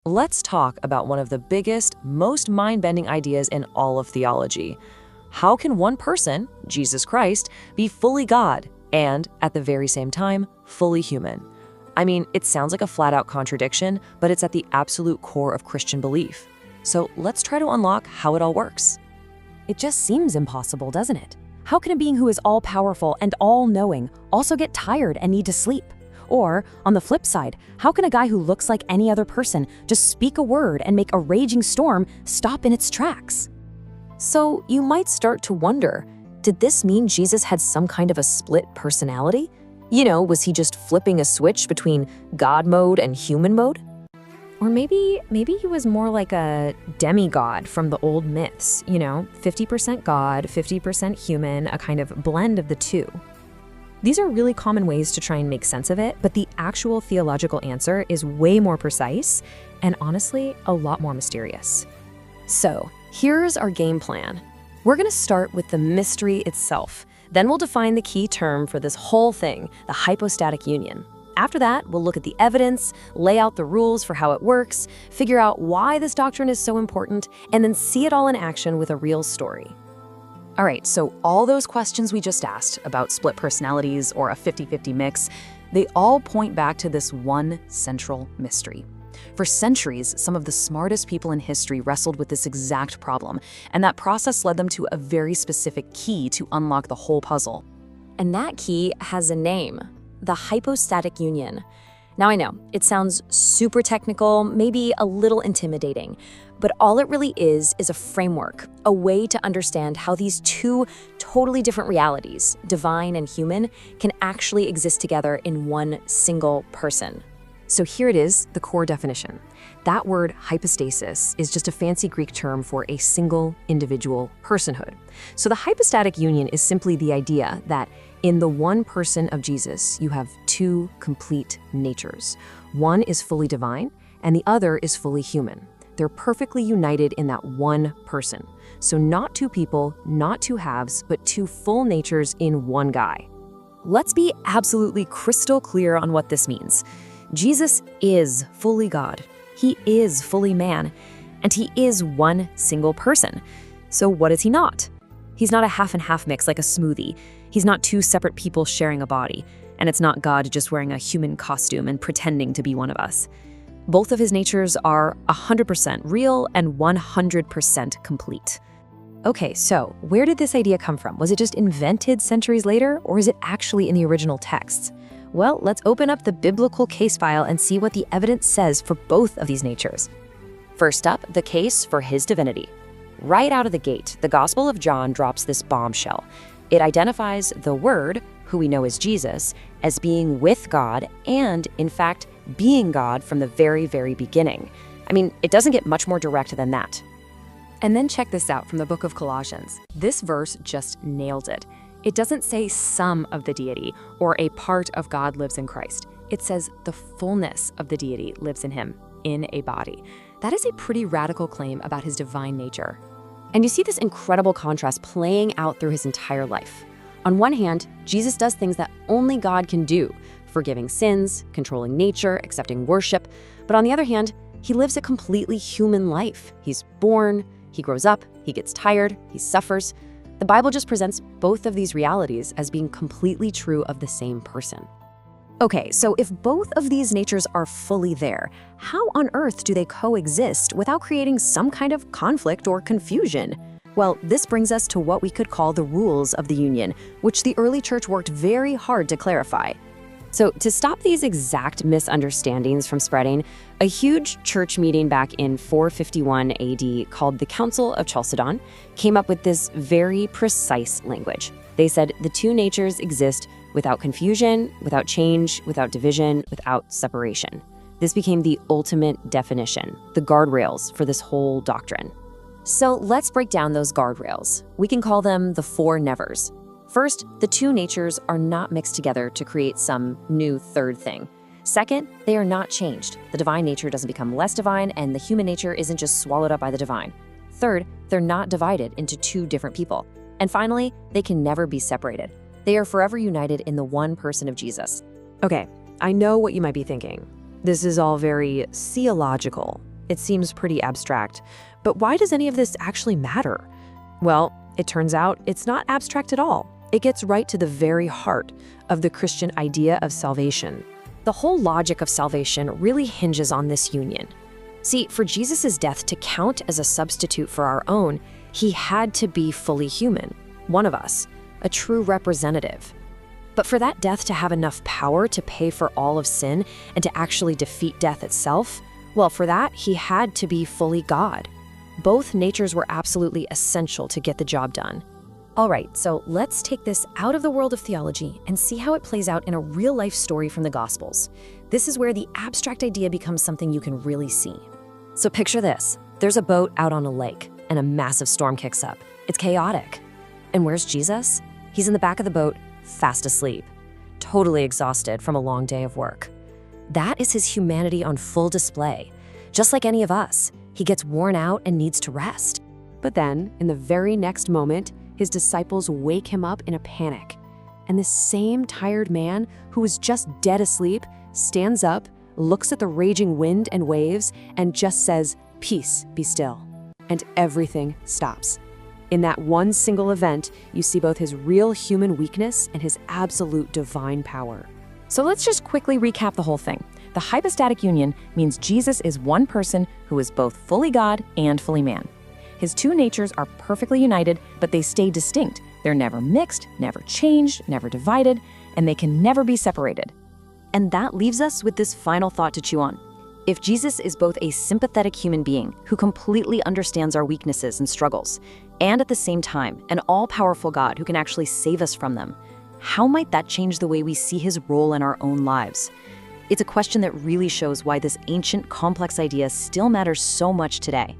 Let's talk about one of the biggest, most mind-bending ideas in all of theology. How can one person, Jesus Christ, be fully God and, at the very same time, fully human? I mean, it sounds like a flat-out contradiction, but it's at the absolute core of Christian belief. So let's try to unlock how it all works. It just seems impossible, doesn't it? How can a being who is all-powerful and all-knowing also get tired and need to sleep? Or, on the flip side, how can a guy who looks like any other person just speak a word and make a raging storm stop in its tracks? So you might start to wonder, did this mean Jesus had some kind of a split personality? Was he just flipping a switch between God mode and human mode? Or maybe he was more like a demigod from the old myths, 50% God, 50% human, a kind of blend of the two. These are really common ways to try and make sense of it, but the actual theological answer is way more precise and honestly, a lot more mysterious. So, here's our game plan. We're going to start with the mystery itself. Then we'll define the key term for this whole thing, the hypostatic union. After that, we'll look at the evidence, lay out the rules for how it works, figure out why this doctrine is so important, and then see it all in action with a real story. All right, so all those questions we just asked about split personalities or a 50-50 mix, they all point back to this one central mystery. For centuries, some of the smartest people in history wrestled with this exact problem, and that process led them to a very specific key to unlock the whole puzzle. And that key has a name, the hypostatic union. Now I know, it sounds super technical, maybe a little intimidating, but all it really is a framework, a way to understand how these two totally different realities, divine and human, can actually exist together in one single person. So here it is, the core definition. That word hypostasis is just a fancy Greek term for a single individual personhood. So the hypostatic union is simply the idea that in the one person of Jesus, you have two complete natures. One is fully divine, and the other is fully human. They're perfectly united in that one person. So not two people, not two halves, but two full natures in one guy. Let's be absolutely crystal clear on what this means. Jesus is fully God. He is fully man, and he is one single person. So what is he not? He's not a half and half mix like a smoothie. He's not two separate people sharing a body, and it's not God just wearing a human costume and pretending to be one of us. Both of his natures are 100% real and 100% complete. Okay, so where did this idea come from? Was it just invented centuries later, or is it actually in the original texts? Well, let's open up the biblical case file and see what the evidence says for both of these natures. First up, the case for his divinity. Right out of the gate, the Gospel of John drops this bombshell. It identifies the Word, who we know as Jesus, as being with God and, in fact, being God from the very, very beginning. I mean, it doesn't get much more direct than that. And then check this out from the book of Colossians. This verse just nails it. It doesn't say some of the deity or a part of God lives in Christ. It says the fullness of the deity lives in him, in a body. That is a pretty radical claim about his divine nature. And you see this incredible contrast playing out through his entire life. On one hand, Jesus does things that only God can do, forgiving sins, controlling nature, accepting worship. But on the other hand, he lives a completely human life. He's born, he grows up, he gets tired, he suffers. The Bible just presents both of these realities as being completely true of the same person. Okay, so if both of these natures are fully there, how on earth do they coexist without creating some kind of conflict or confusion? Well, this brings us to what we could call the rules of the union, which the early church worked very hard to clarify. So to stop these exact misunderstandings from spreading, a huge church meeting back in 451 AD called the Council of Chalcedon came up with this very precise language. They said the two natures exist without confusion, without change, without division, without separation. This became the ultimate definition, the guardrails for this whole doctrine. So let's break down those guardrails. We can call them the four nevers. First, the two natures are not mixed together to create some new third thing. Second, they are not changed. The divine nature doesn't become less divine, and the human nature isn't just swallowed up by the divine. Third, they're not divided into two different people. And finally, they can never be separated. They are forever united in the one person of Jesus. Okay, I know what you might be thinking. This is all very theological. It seems pretty abstract. But why does any of this actually matter? Well, it turns out it's not abstract at all. It gets right to the very heart of the Christian idea of salvation. The whole logic of salvation really hinges on this union. See, for Jesus' death to count as a substitute for our own, he had to be fully human, one of us, a true representative. But for that death to have enough power to pay for all of sin and to actually defeat death itself, well, for that, he had to be fully God. Both natures were absolutely essential to get the job done. All right, so let's take this out of the world of theology and see how it plays out in a real-life story from the Gospels. This is where the abstract idea becomes something you can really see. So picture this. There's a boat out on a lake, and a massive storm kicks up. It's chaotic. And where's Jesus? He's in the back of the boat, fast asleep, totally exhausted from a long day of work. That is his humanity on full display. Just like any of us, he gets worn out and needs to rest. But then, in the very next moment, his disciples wake him up in a panic. And this same tired man, who was just dead asleep, stands up, looks at the raging wind and waves, and just says, "Peace, be still." And everything stops. In that one single event, you see both his real human weakness and his absolute divine power. So let's just quickly recap the whole thing. The hypostatic union means Jesus is one person who is both fully God and fully man. His two natures are perfectly united, but they stay distinct. They're never mixed, never changed, never divided, and they can never be separated. And that leaves us with this final thought to chew on. If Jesus is both a sympathetic human being who completely understands our weaknesses and struggles, and at the same time, an all-powerful God who can actually save us from them, how might that change the way we see his role in our own lives? It's a question that really shows why this ancient, complex idea still matters so much today.